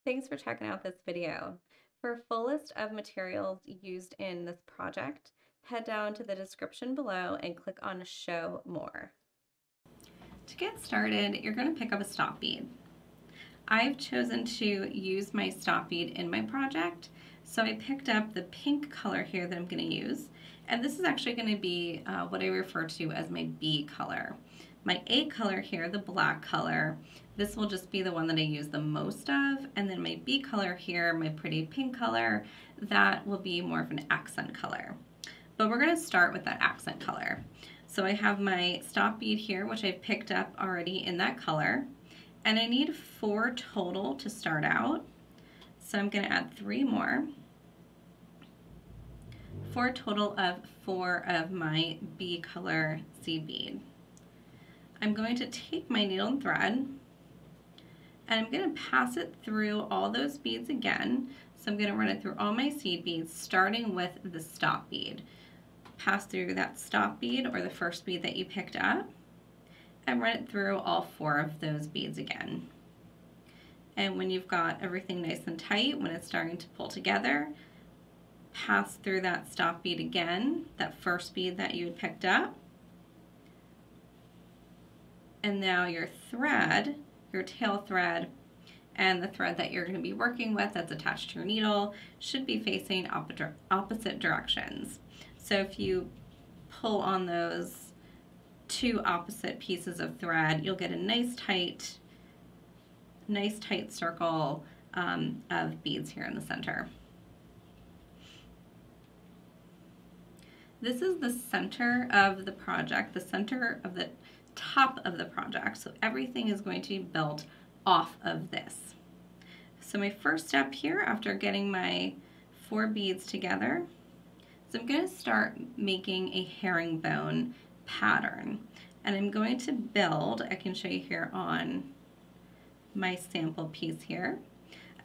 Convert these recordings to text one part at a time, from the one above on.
Thanks for checking out this video. For a full list of materials used in this project, head down to the description below and click on Show More. To get started, you're going to pick up a stop bead. I've chosen to use my stop bead in my project, so I picked up the pink color here that I'm going to use, and this is actually going to be what I refer to as my B color. My A color here, the black color, this will just be the one that I use the most of, and then my B color here, my pretty pink color, that will be more of an accent color. But we're going to start with that accent color. So I have my stop bead here, which I picked up already in that color, and I need 4 total to start out. So I'm going to add 3 more, for a total of 4 of my B color seed bead. I'm going to take my needle and thread, and I'm going to pass it through all those beads again. So I'm going to run it through all my seed beads, starting with the stop bead. Pass through that stop bead or the first bead that you picked up, and run it through all 4 of those beads again. And when you've got everything nice and tight, when it's starting to pull together, pass through that stop bead again, that first bead that you had picked up. And now your thread, your tail thread, and the thread that you're going to be working with that's attached to your needle should be facing opposite directions. So if you pull on those 2 opposite pieces of thread, you'll get a nice tight circle of beads here in the center. This is the center of the project, the center of the top of the project, so everything is going to be built off of this. So my first step here, after getting my 4 beads together, is I'm going to start making a herringbone pattern, and I'm going to build, I can show you here on my sample piece here,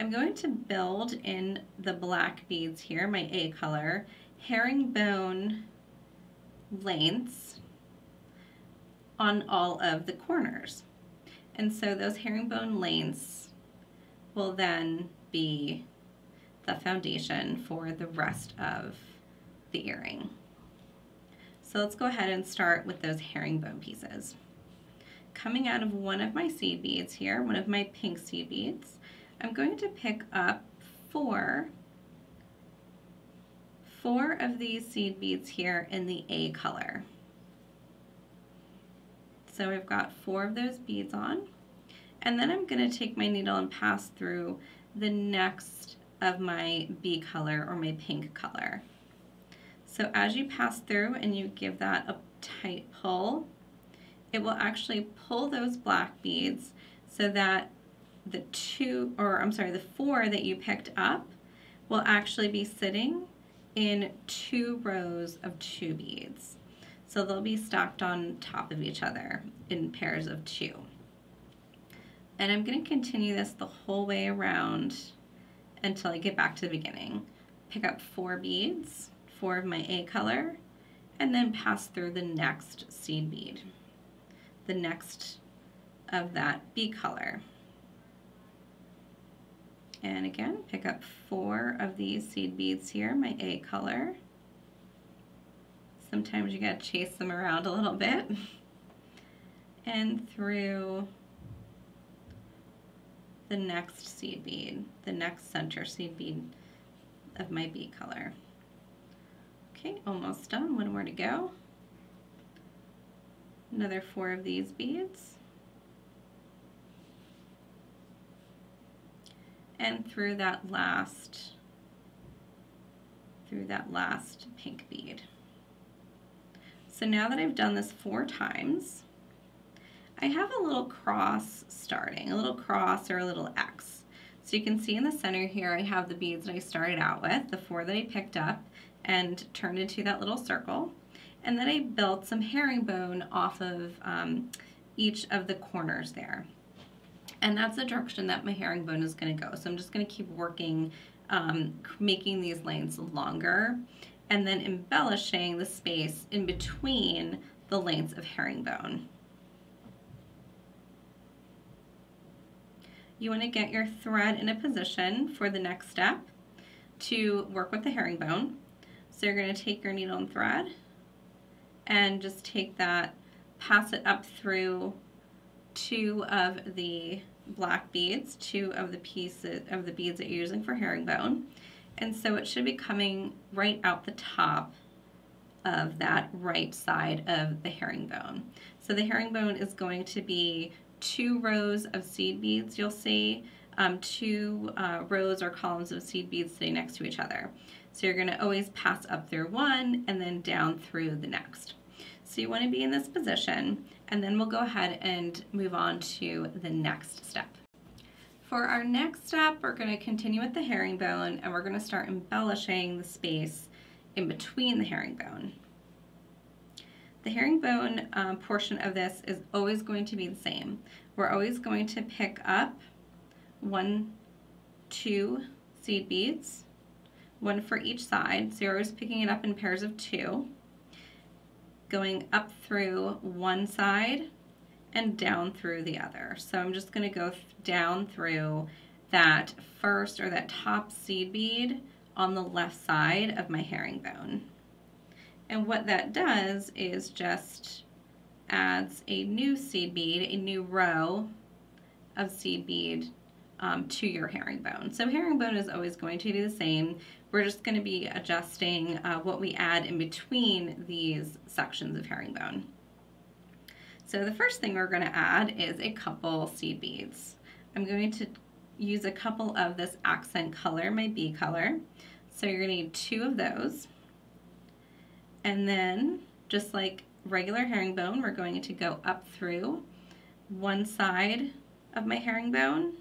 I'm going to build in the black beads here, my A color, herringbone lengths on all of the corners. And so those herringbone lengths will then be the foundation for the rest of the earring. So let's go ahead and start with those herringbone pieces. Coming out of one of my seed beads here, one of my pink seed beads, I'm going to pick up 4 of these seed beads here in the A color. So I've got 4 of those beads on, and then I'm going to take my needle and pass through the next of my B color or my pink color. So as you pass through and you give that a tight pull, it will actually pull those black beads so that the 4 that you picked up will actually be sitting in 2 rows of 2 beads. So they'll be stacked on top of each other in pairs of 2. And I'm going to continue this the whole way around until I get back to the beginning. Pick up 4 beads, 4 of my A color, and then pass through the next seed bead, the next of that B color. And again, pick up 4 of these seed beads here, my A color. Sometimes you gotta chase them around a little bit. And through the next seed bead, the next center seed bead of my B color. Okay, almost done, 1 more to go. Another 4 of these beads. And through that last pink bead. So now that I've done this 4 times, I have a little cross starting, a little cross or a little X. So you can see in the center here I have the beads that I started out with, the 4 that I picked up and turned into that little circle. And then I built some herringbone off of each of the corners there. And that's the direction that my herringbone is going to go. So I'm just going to keep working, making these lengths longer, and then embellishing the space in between the lengths of herringbone. you want to get your thread in a position for the next step to work with the herringbone. So you're going to take your needle and thread and just take that, pass it up through 2 of the black beads, 2 of the pieces of the beads that you're using for herringbone. And so it should be coming right out the top of that right side of the herringbone. So the herringbone is going to be 2 rows of seed beads, you'll see, 2 rows or columns of seed beads sitting next to each other. So you're going to always pass up through one and then down through the next. So you want to be in this position, and then we'll go ahead and move on to the next step. For our next step, we're going to continue with the herringbone, and we're going to start embellishing the space in between the herringbone. The herringbone portion of this is always going to be the same. We're always going to pick up 1, 2 seed beads, 1 for each side. So you're always picking it up in pairs of 2, going up through one side and down through the other. So I'm just going to go down through that first, or that top seed bead on the left side of my herringbone. And what that does is just adds a new seed bead, a new row of seed bead to your herringbone. So herringbone is always going to be the same. We're just going to be adjusting what we add in between these sections of herringbone. So the first thing we're going to add is a couple seed beads. I'm going to use a couple of this accent color, my bee color. So you're going to need 2 of those. And then, just like regular herringbone, we're going to go up through one side of my herringbone.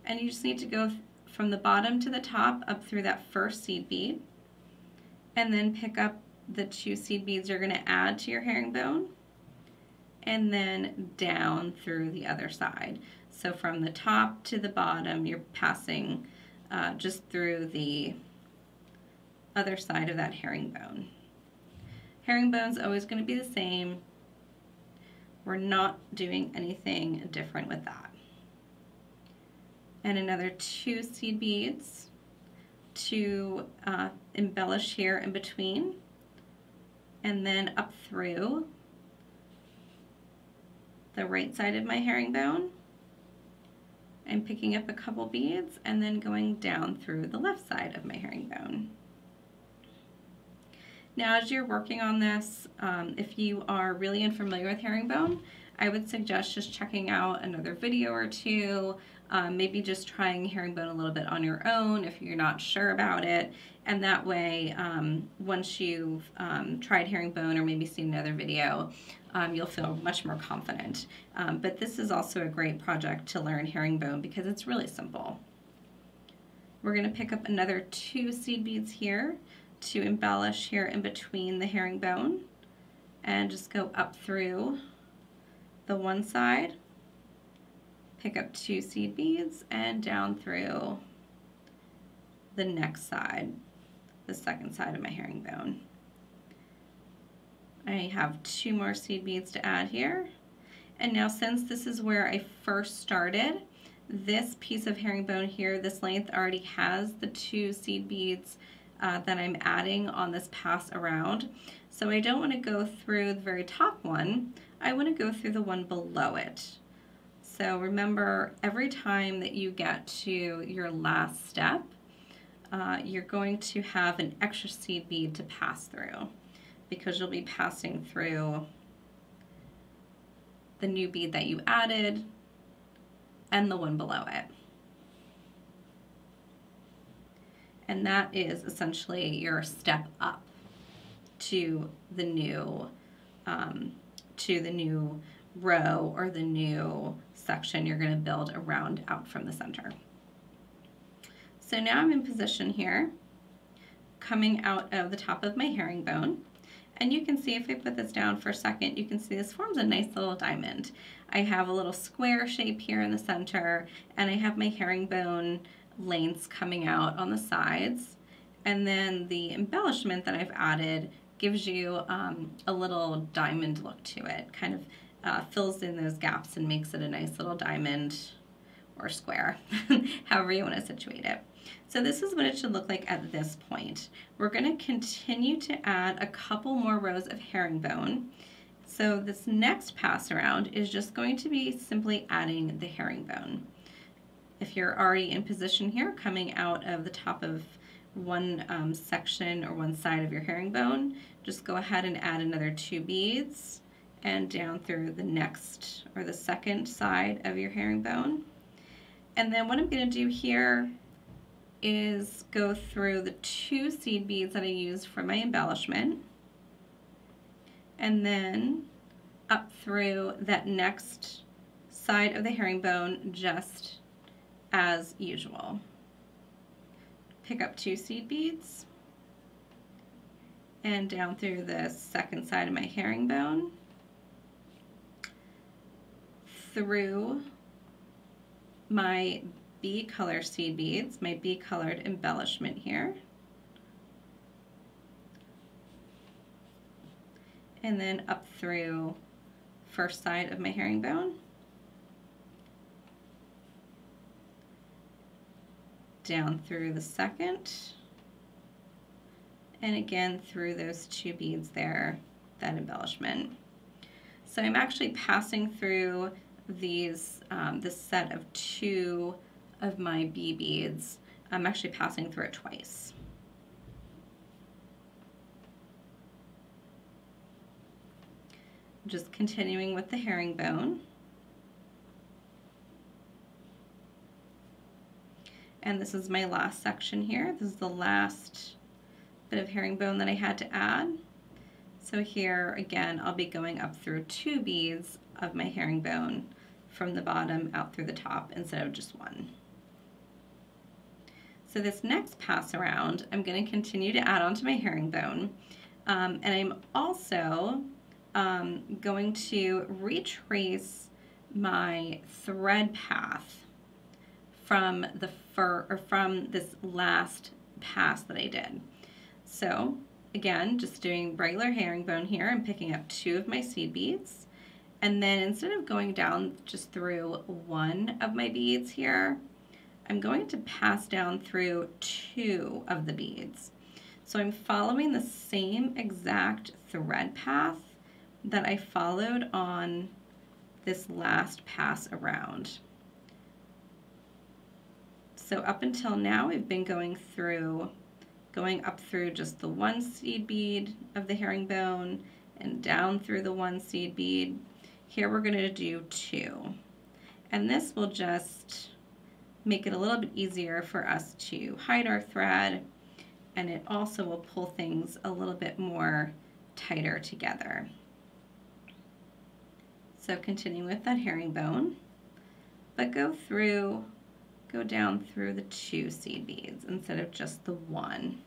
And you just need to go from the bottom to the top up through that first seed bead. And then pick up the 2 seed beads you're going to add to your herringbone. And then down through the other side. So from the top to the bottom, you're passing just through the other side of that herringbone. Herringbone's always going to be the same. We're not doing anything different with that. And another 2 seed beads to embellish here in between, and then up through the right side of my herringbone. I'm picking up a couple beads and then going down through the left side of my herringbone. Now, as you're working on this, if you are really unfamiliar with herringbone, I would suggest just checking out another video or 2, maybe just trying herringbone a little bit on your own if you're not sure about it. And that way, once you've tried herringbone or maybe seen another video, you'll feel much more confident. But this is also a great project to learn herringbone because it's really simple. We're going to pick up another 2 seed beads here to embellish here in between the herringbone, and just go up through the one side, pick up 2 seed beads, and down through the next side, the second side of my herringbone. I have 2 more seed beads to add here. And now, since this is where I first started, this piece of herringbone here, this length already has the 2 seed beads that I'm adding on this pass around. So I don't want to go through the very top one, I want to go through the one below it. So remember, every time that you get to your last step, you're going to have an extra seed bead to pass through, because you'll be passing through the new bead that you added and the one below it. And that is essentially your step up to the new row or the new section you're going to build around out from the center. So now I'm in position here, coming out of the top of my herringbone. And you can see, if I put this down for a second, you can see this forms a nice little diamond. I have a little square shape here in the center, and I have my herringbone lengths coming out on the sides. And then the embellishment that I've added gives you a little diamond look to it, kind of fills in those gaps and makes it a nice little diamond or square, however you want to situate it. So this is what it should look like at this point. We're going to continue to add a couple more rows of herringbone. So this next pass around is just going to be simply adding the herringbone. If you're already in position here, coming out of the top of one section or one side of your herringbone, just go ahead and add another 2 beads and down through the next or the second side of your herringbone. And then what I'm going to do here is go through the 2 seed beads that I used for my embellishment, and then up through that next side of the herringbone just as usual. Pick up 2 seed beads and down through the second side of my herringbone, through my bee color seed beads, my bee colored embellishment here, and then up through first side of my herringbone, down through the second, and again through those 2 beads there, that embellishment. So I'm actually passing through these, this set of 2 of my bee beads. I'm actually passing through it twice. Just continuing with the herringbone. And this is my last section here. This is the last bit of herringbone that I had to add. So here again, I'll be going up through 2 beads of my herringbone from the bottom out through the top instead of just 1. So this next pass around, I'm going to continue to add onto my herringbone, and I'm also going to retrace my thread path from the from this last pass that I did. So again, just doing regular herringbone here and picking up 2 of my seed beads, and then instead of going down just through 1 of my beads here, I'm going to pass down through 2 of the beads. So I'm following the same exact thread path that I followed on this last pass around. So up until now, we've been going up through just the 1 seed bead of the herringbone and down through the 1 seed bead. Here we're going to do 2. And this will just make it a little bit easier for us to hide our thread, and it also will pull things a little bit more tighter together. So continuing with that herringbone, but go down through the 2 seed beads instead of just the 1.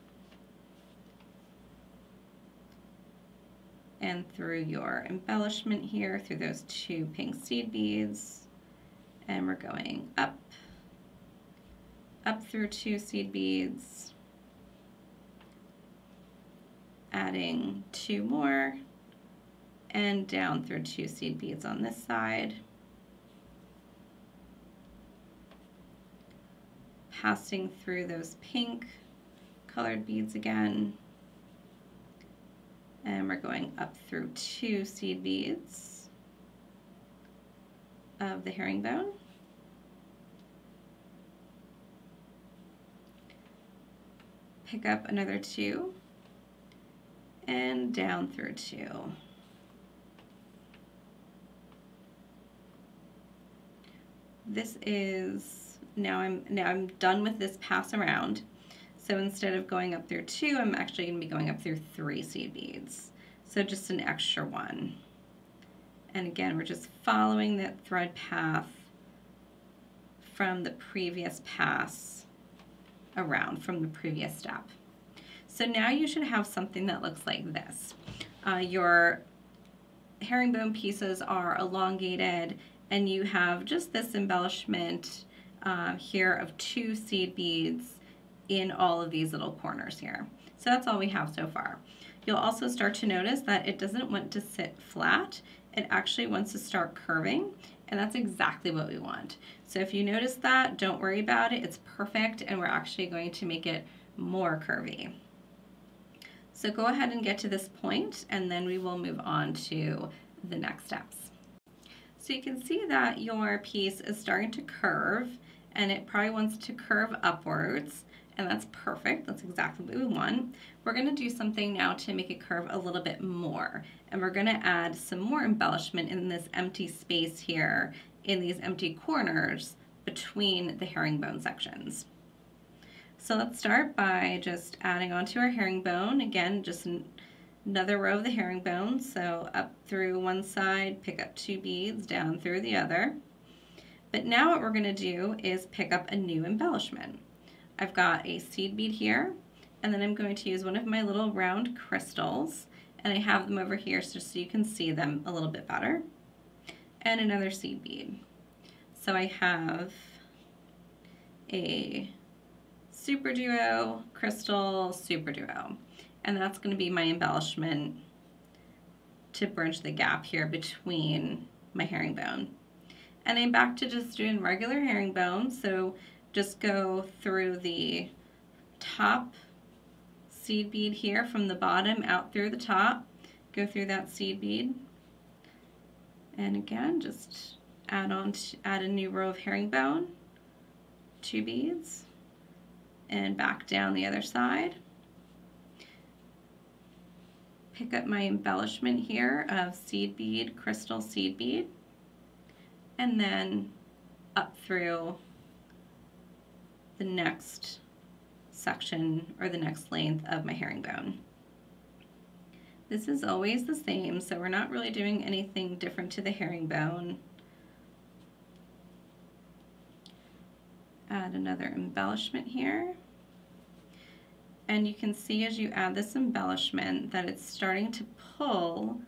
And through your embellishment here, through those 2 pink seed beads, and we're going up through 2 seed beads, adding 2 more, and down through 2 seed beads on this side, passing through those pink colored beads again, and we're going up through 2 seed beads of the herringbone, pick up another 2, and down through 2. This is, now I'm done with this pass around. So instead of going up through 2, I'm actually going to be going up through 3 seed beads. So just an extra 1. And again, we're just following that thread path from the previous pass around, from the previous step. So now you should have something that looks like this. Your herringbone pieces are elongated, and you have just this embellishment here of 2 seed beads in all of these little corners here. So that's all we have so far. You'll also start to notice that it doesn't want to sit flat. It actually wants to start curving, and that's exactly what we want. So if you notice that, don't worry about it. It's perfect, and we're actually going to make it more curvy. So go ahead and get to this point, and then we will move on to the next steps. So you can see that your piece is starting to curve, and it probably wants to curve upwards, and that's perfect. That's exactly what we want. We're going to do something now to make it curve a little bit more, and we're going to add some more embellishment in this empty space here, in these empty corners between the herringbone sections. So let's start by just adding onto our herringbone. Again, just another row of the herringbone. So up through one side, pick up 2 beads, down through the other. But now what we're going to do is pick up a new embellishment. I've got a seed bead here, and then I'm going to use one of my little round crystals, and I have them over here just so you can see them a little bit better, and another seed bead. So I have a Super Duo, Crystal, Super Duo. And that's going to be my embellishment to bridge the gap here between my herringbone. And I'm back to just doing regular herringbone, so just go through the top seed bead here from the bottom out through the top, go through that seed bead, and again just add a new row of herringbone, 2 beads, and back down the other side. Pick up my embellishment here of seed bead, crystal seed bead, and then up through the next section or the next length of my herringbone. This is always the same, so we're not really doing anything different to the herringbone. Add another embellishment here. And you can see as you add this embellishment that it's starting to pull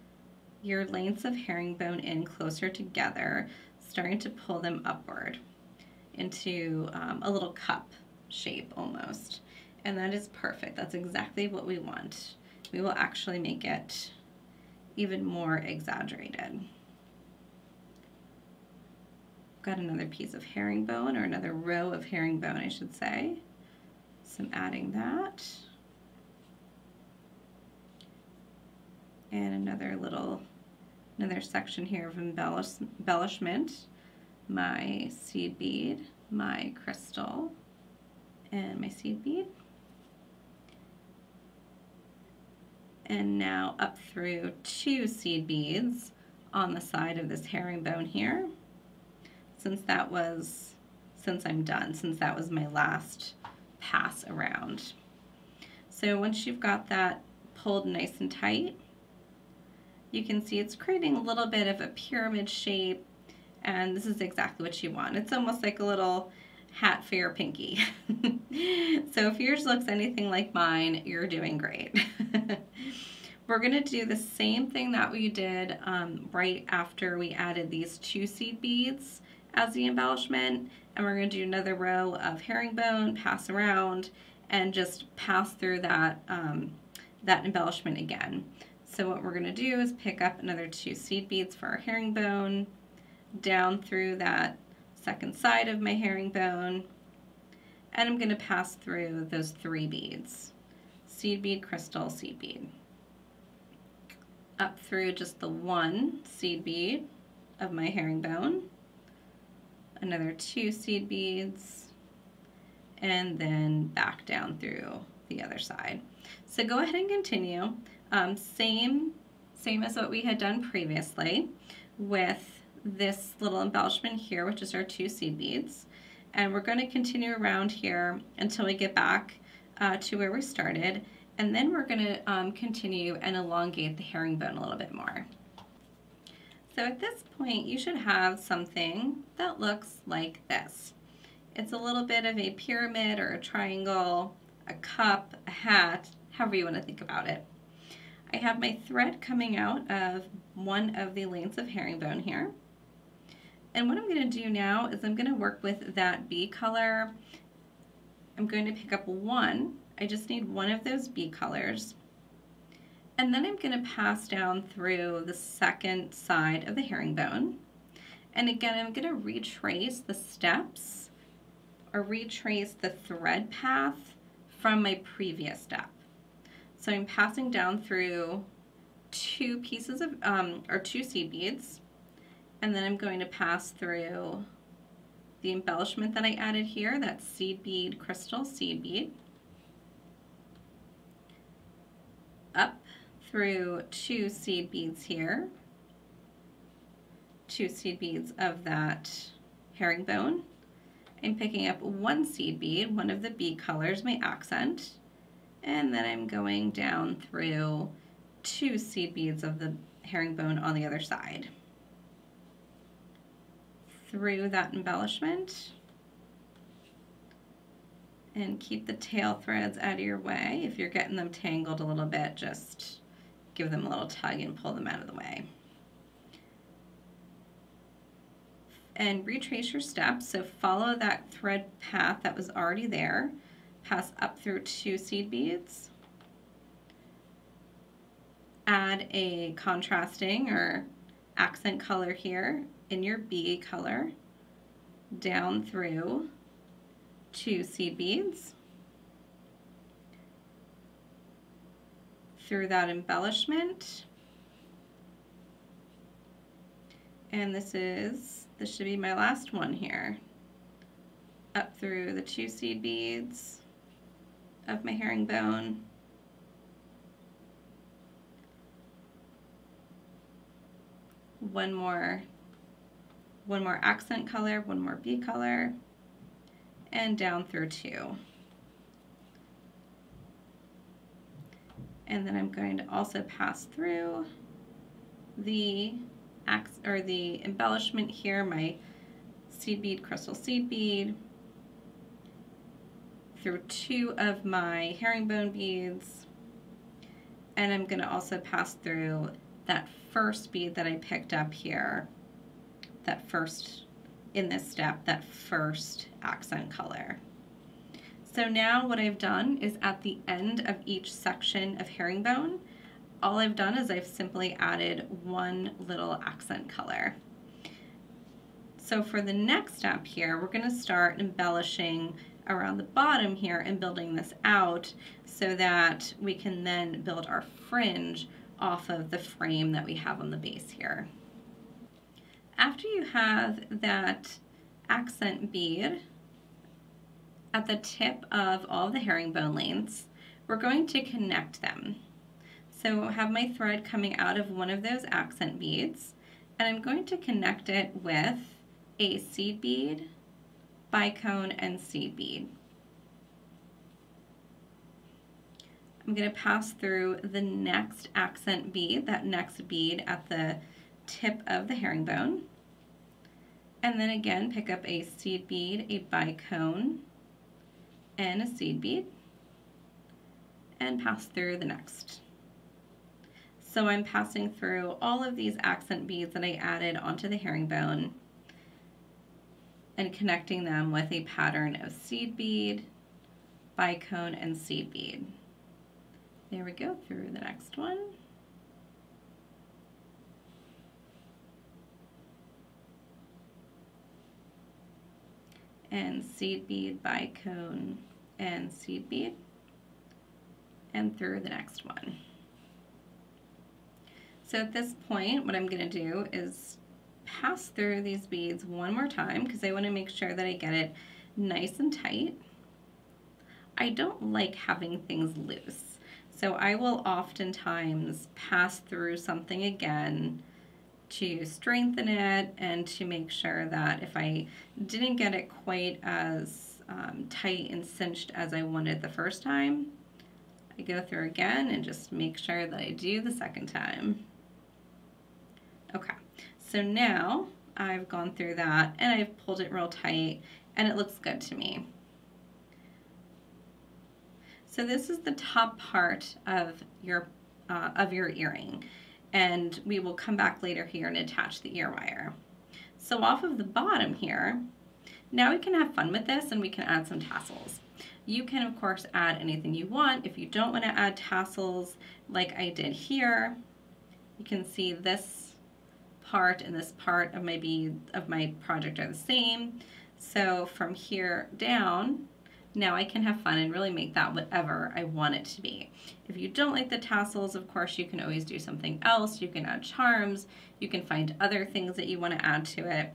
your lengths of herringbone in closer together, starting to pull them upward into a little cup shape almost. And that is perfect. That's exactly what we want. We will actually make it even more exaggerated. Got another piece of herringbone, or another row of herringbone, I should say. So I'm adding that. And another section here of embellishment. My seed bead, my crystal, and my seed bead. And now up through 2 seed beads on the side of this herringbone here. Since that was my last pass around. So once you've got that pulled nice and tight, you can see it's creating a little bit of a pyramid shape, and this is exactly what you want. It's almost like a little hat for your pinky. So if yours looks anything like mine, you're doing great. We're going to do the same thing that we did right after we added these 2 seed beads as the embellishment, and we're going to do another row of herringbone, pass around, and just pass through that, that embellishment again. So what we're going to do is pick up another 2 seed beads for our herringbone, down through that second side of my herringbone, and I'm going to pass through those 3 beads. Seed bead, crystal, seed bead. Up through just the 1 seed bead of my herringbone, another 2 seed beads, and then back down through the other side. So go ahead and continue. Same as what we had done previously with this little embellishment here, which is our 2 seed beads. And we're going to continue around here until we get back to where we started. And then we're going to continue and elongate the herringbone a little bit more. So at this point, you should have something that looks like this. It's a little bit of a pyramid or a triangle, a cup, a hat, however you want to think about it. I have my thread coming out of one of the lengths of herringbone here. And what I'm going to do now is I'm going to work with that bee color. I'm going to pick up one. I just need one of those bee colors. And then I'm going to pass down through the second side of the herringbone. And again, I'm going to retrace the steps or retrace the thread path from my previous step. So I'm passing down through two pieces of, or two seed beads, and then I'm going to pass through the embellishment that I added here, that's seed bead, crystal seed bead, up through two seed beads here, two seed beads of that herringbone. I'm picking up one seed bead, one of the bead colors, my accent, and then I'm going down through two seed beads of the herringbone on the other side. Through that embellishment, and keep the tail threads out of your way. If you're getting them tangled a little bit, just give them a little tug and pull them out of the way. And retrace your steps, so follow that thread path that was already there, pass up through two seed beads, add a contrasting or accent color here in your bead color, down through two seed beads, through that embellishment, and this should be my last one here, up through the two seed beads of my herringbone, one more accent color, one more bead color, and down through two. And then I'm going to also pass through the embellishment here, my seed bead, crystal seed bead, through two of my herringbone beads, and I'm going to also pass through that first bead that I picked up here, that first, in this step, that first accent color. So now what I've done is at the end of each section of herringbone, all I've done is I've simply added one little accent color. So for the next step here, we're going to start embellishing around the bottom here and building this out so that we can then build our fringe off of the frame that we have on the base here. After you have that accent bead at the tip of all the herringbone lengths, we're going to connect them. So I have my thread coming out of one of those accent beads, and I'm going to connect it with a seed bead, bicone, and seed bead. I'm going to pass through the next accent bead, that next bead at the tip of the herringbone, and then again pick up a seed bead, a bicone, and a seed bead, and pass through the next. So I'm passing through all of these accent beads that I added onto the herringbone and connecting them with a pattern of seed bead, bicone, and seed bead. There we go, through the next one. And seed bead, bicone, and seed bead, and through the next one. So at this point, what I'm going to do is pass through these beads one more time because I want to make sure that I get it nice and tight. I don't like having things loose, so I will oftentimes pass through something again to strengthen it and to make sure that if I didn't get it quite as tight and cinched as I wanted the first time, I go through again and just make sure that I do the second time. Okay, so now I've gone through that and I've pulled it real tight and it looks good to me. So this is the top part of your earring, and we will come back later here and attach the ear wire. So off of the bottom here, now we can have fun with this and we can add some tassels. You can of course add anything you want. If you don't want to add tassels like I did here, you can see this part and this part of my bead of my project are the same. So from here down, now I can have fun and really make that whatever I want it to be. If you don't like the tassels, of course, you can always do something else. You can add charms. You can find other things that you want to add to it.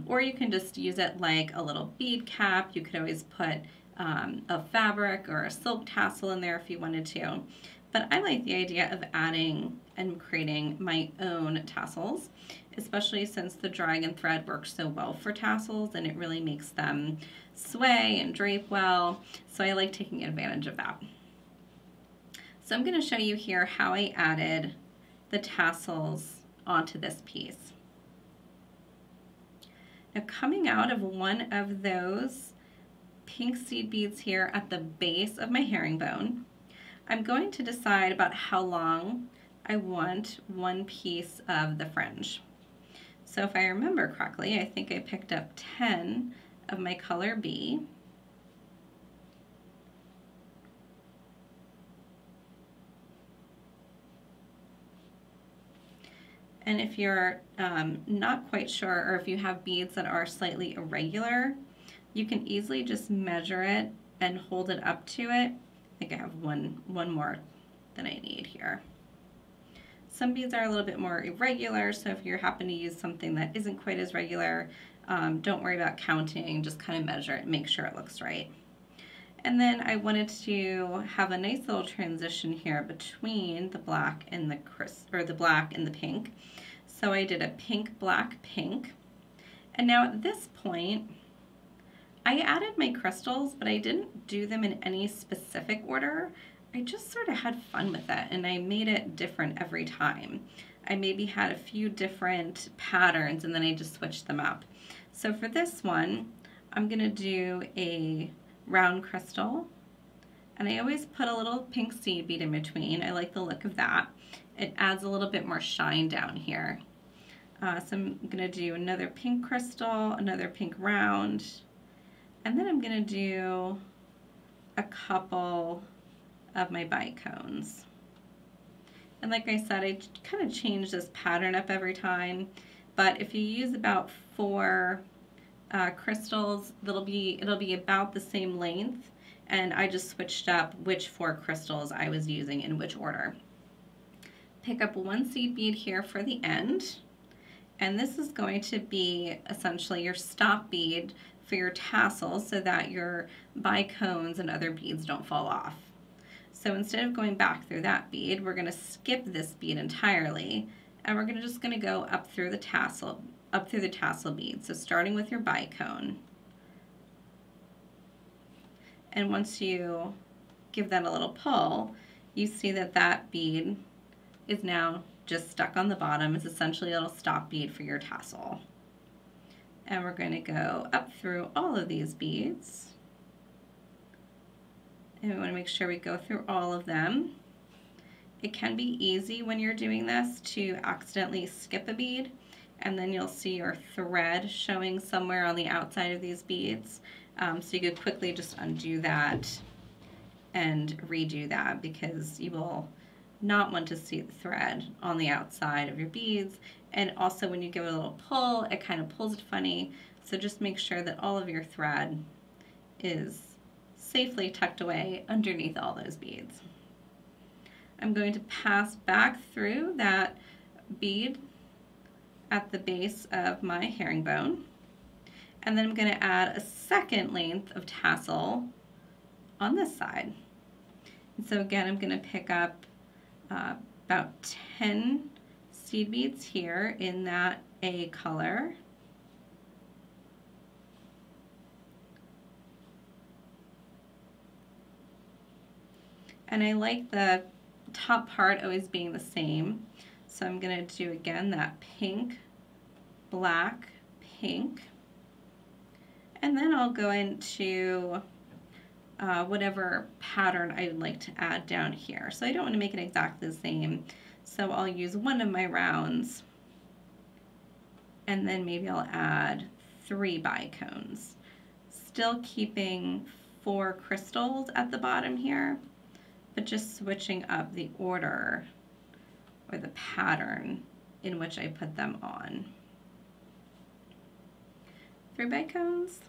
Or you can just use it like a little bead cap. You could always put a fabric or a silk tassel in there if you wanted to. But I like the idea of adding and creating my own tassels, especially since the dragon thread works so well for tassels and it really makes them sway and drape well. So I like taking advantage of that. So I'm going to show you here how I added the tassels onto this piece. Now coming out of one of those pink seed beads here at the base of my herringbone, I'm going to decide about how long I want one piece of the fringe. So if I remember correctly, I think I picked up 10 of my color B. And if you're not quite sure, or if you have beads that are slightly irregular, you can easily just measure it and hold it up to it. I think I have one more than I need here. Some beads are a little bit more irregular, so if you happen to use something that isn't quite as regular, don't worry about counting, just kind of measure it and make sure it looks right. And then I wanted to have a nice little transition here between the black and the black and the pink. So I did a pink, black, pink. And now at this point, I added my crystals, but I didn't do them in any specific order. I just sort of had fun with it and I made it different every time. I maybe had a few different patterns and then I just switched them up. So for this one, I'm gonna do a round crystal, and I always put a little pink seed bead in between. I like the look of that. It adds a little bit more shine down here. So I'm gonna do another pink crystal, another pink round, and then I'm gonna do a couple of my bicones. And like I said, I kind of change this pattern up every time, but if you use about 4 crystals, it'll be about the same length, and I just switched up which 4 crystals I was using in which order. Pick up one seed bead here for the end, and this is going to be essentially your stop bead for your tassels so that your bicones and other beads don't fall off. So instead of going back through that bead, we're going to skip this bead entirely, and we're just going to go up through the tassel bead. So starting with your bicone. And once you give that a little pull, you see that that bead is now just stuck on the bottom. It's essentially a little stop bead for your tassel. And we're going to go up through all of these beads. And we want to make sure we go through all of them. It can be easy when you're doing this to accidentally skip a bead, and then you'll see your thread showing somewhere on the outside of these beads. So you could quickly just undo that and redo that, because you will not want to see the thread on the outside of your beads. And also when you give it a little pull, it kind of pulls it funny. So just make sure that all of your thread is safely tucked away underneath all those beads. I'm going to pass back through that bead at the base of my herringbone, and then I'm going to add a second length of tassel on this side. And so again, I'm going to pick up about 10 seed beads here in that A color. And I like the top part always being the same. So I'm going to do again that pink, black, pink. And then I'll go into whatever pattern I would like to add down here. So I don't want to make it exactly the same. So I'll use one of my rounds, and then maybe I'll add 3 bicones. Still keeping 4 crystals at the bottom here, but just switching up the order or the pattern in which I put them on. 3 bicones.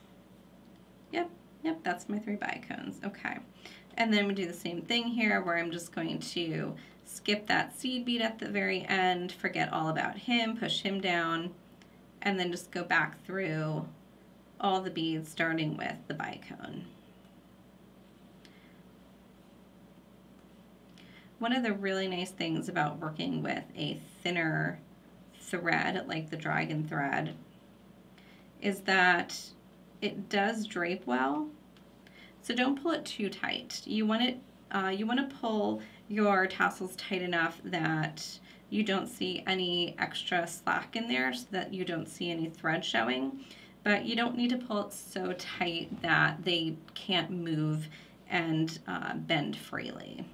Yep, that's my 3 bicones. Okay. And then we do the same thing here where I'm just going to skip that seed bead at the very end, forget all about him, push him down, and then just go back through all the beads starting with the bicone. One of the really nice things about working with a thinner thread, like the dragon thread, is that it does drape well. So don't pull it too tight. You want to pull your tassels tight enough that you don't see any extra slack in there, so that you don't see any thread showing. But you don't need to pull it so tight that they can't move and bend freely.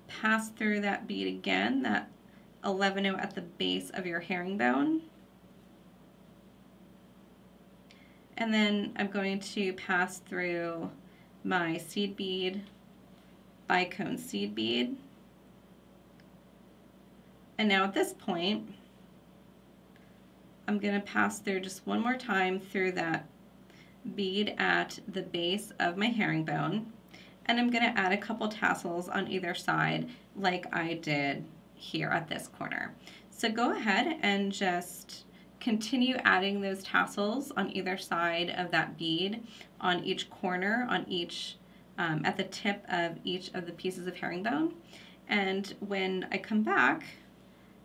Pass through that bead again, that 11-0 at the base of your herringbone. And then I'm going to pass through my seed bead, bicone seed bead. And now at this point, I'm going to pass through just one more time through that bead at the base of my herringbone. And I'm going to add a couple tassels on either side like I did here at this corner. So go ahead and just continue adding those tassels on either side of that bead, on each corner, on each, at the tip of each of the pieces of herringbone. And when I come back,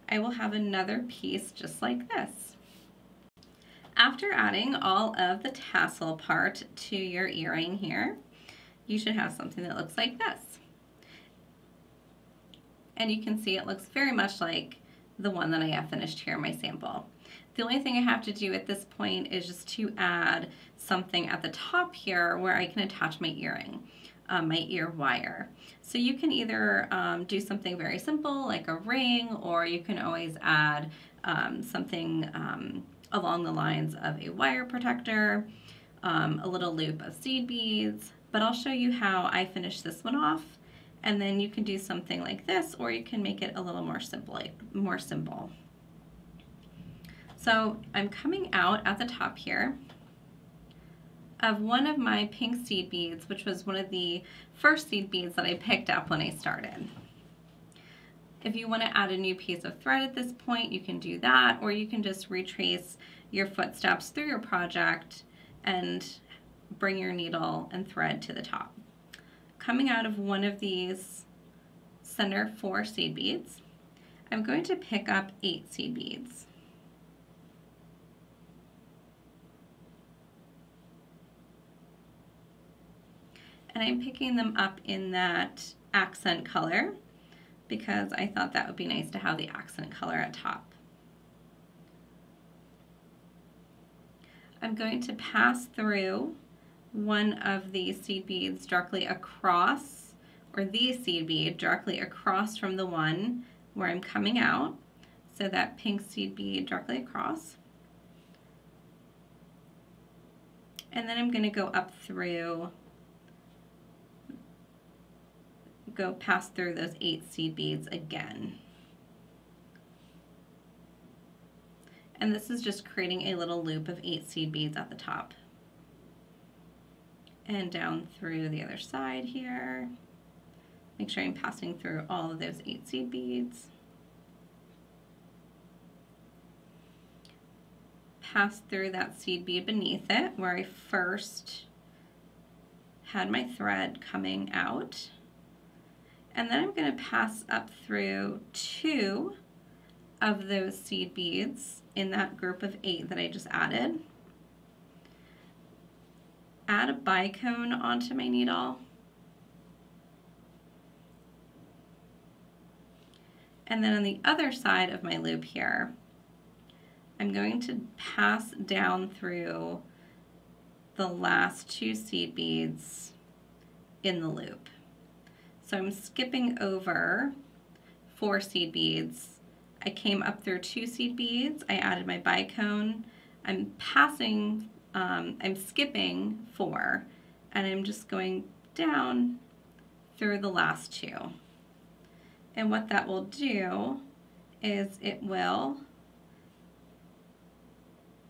I will have another piece just like this. After adding all of the tassel part to your earring here, you should have something that looks like this. And you can see it looks very much like the one that I have finished here in my sample. The only thing I have to do at this point is just to add something at the top here where I can attach my earring, my ear wire. So you can either do something very simple like a ring, or you can always add something along the lines of a wire protector, a little loop of seed beads, but I'll show you how I finish this one off, and then you can do something like this, or you can make it a little more simple. So I'm coming out at the top here of one of my pink seed beads, which was one of the first seed beads that I picked up when I started. If you want to add a new piece of thread at this point, you can do that, or you can just retrace your footsteps through your project and bring your needle and thread to the top. Coming out of one of these center 4 seed beads, I'm going to pick up 8 seed beads. And I'm picking them up in that accent color because I thought that would be nice to have the accent color at top. I'm going to pass through one of these seed beads directly across, or the seed bead directly across from the one where I'm coming out. So that pink seed bead directly across. And then I'm going to go up through, go pass through those 8 seed beads again. And this is just creating a little loop of 8 seed beads at the top. And down through the other side here. Make sure I'm passing through all of those 8 seed beads. Pass through that seed bead beneath it where I first had my thread coming out. And then I'm going to pass up through 2 of those seed beads in that group of 8 that I just added. Add a bicone onto my needle. And then on the other side of my loop here, I'm going to pass down through the last 2 seed beads in the loop. So I'm skipping over 4 seed beads. I came up through 2 seed beads, I added my bicone, I'm skipping 4, and I'm just going down through the last 2. And what that will do is it will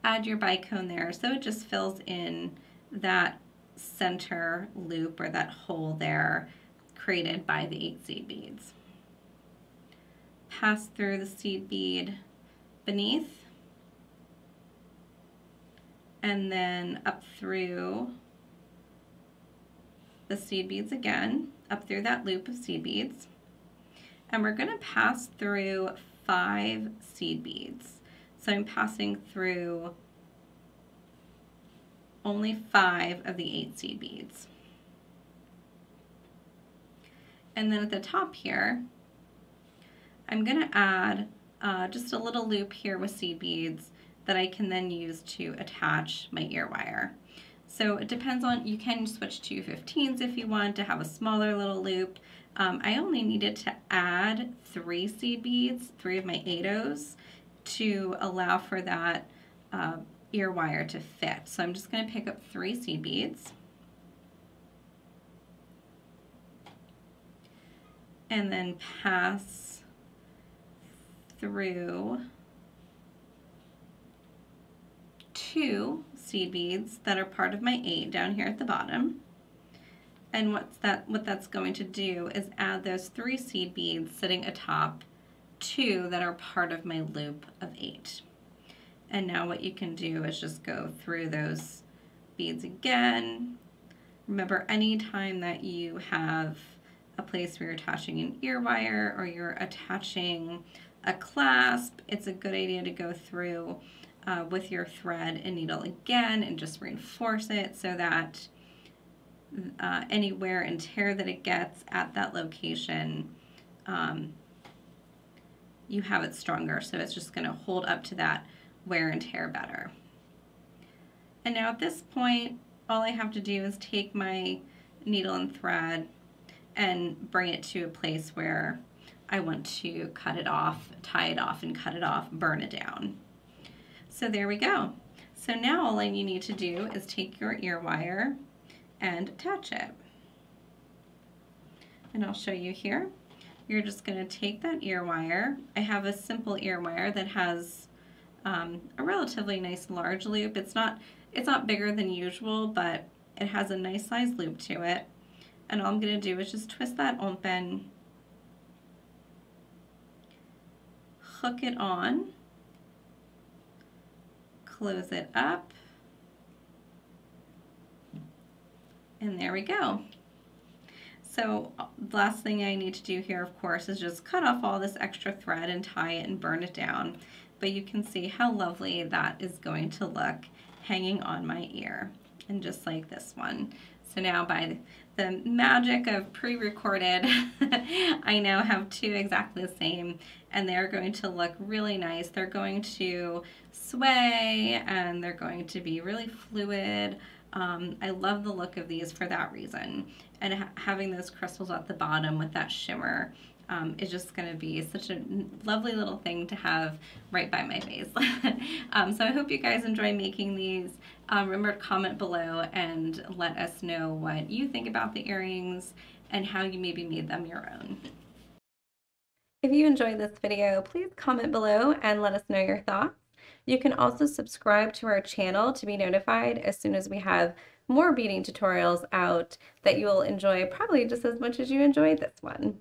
add your bicone there, so it just fills in that center loop or that hole there created by the 8 seed beads. Pass through the seed bead beneath, and then up through the seed beads again, up through that loop of seed beads. And we're going to pass through 5 seed beads. So I'm passing through only 5 of the 8 seed beads. And then at the top here, I'm going to add just a little loop here with seed beads that I can then use to attach my ear wire. So it depends on, you can switch to 15s if you want to have a smaller little loop. I only needed to add 3 seed beads, 3 of my 8-ohs, to allow for that ear wire to fit. So I'm just going to pick up 3 seed beads and then pass through 2 seed beads that are part of my 8 down here at the bottom. And what that's going to do is add those 3 seed beads sitting atop 2 that are part of my loop of 8. And now what you can do is just go through those beads again. Remember, anytime that you have a place where you're attaching an ear wire or you're attaching a clasp, it's a good idea to go through with your thread and needle again and just reinforce it so that any wear and tear that it gets at that location, you have it stronger, so it's just going to hold up to that wear and tear better. And now at this point, all I have to do is take my needle and thread and bring it to a place where I want to cut it off, tie it off and cut it off, burn it down. So there we go. So now all you need to do is take your ear wire and attach it. And I'll show you here. You're just going to take that ear wire. I have a simple ear wire that has a relatively nice large loop. It's not bigger than usual, but it has a nice size loop to it. And all I'm going to do is just twist that open, hook it on, close it up, and there we go. So the last thing I need to do here, of course, is just cut off all this extra thread and tie it and burn it down. But you can see how lovely that is going to look hanging on my ear, and just like this one. So now by the magic of pre-recorded, I now have 2 exactly the same, and they're going to look really nice. They're going to sway and they're going to be really fluid. I love the look of these for that reason. And having those crystals at the bottom with that shimmer is just going to be such a lovely little thing to have right by my face. So I hope you guys enjoy making these. Remember to comment below and let us know what you think about the earrings and how you maybe made them your own. If you enjoyed this video, please comment below and let us know your thoughts. You can also subscribe to our channel to be notified as soon as we have more beading tutorials out that you will enjoy probably just as much as you enjoyed this one.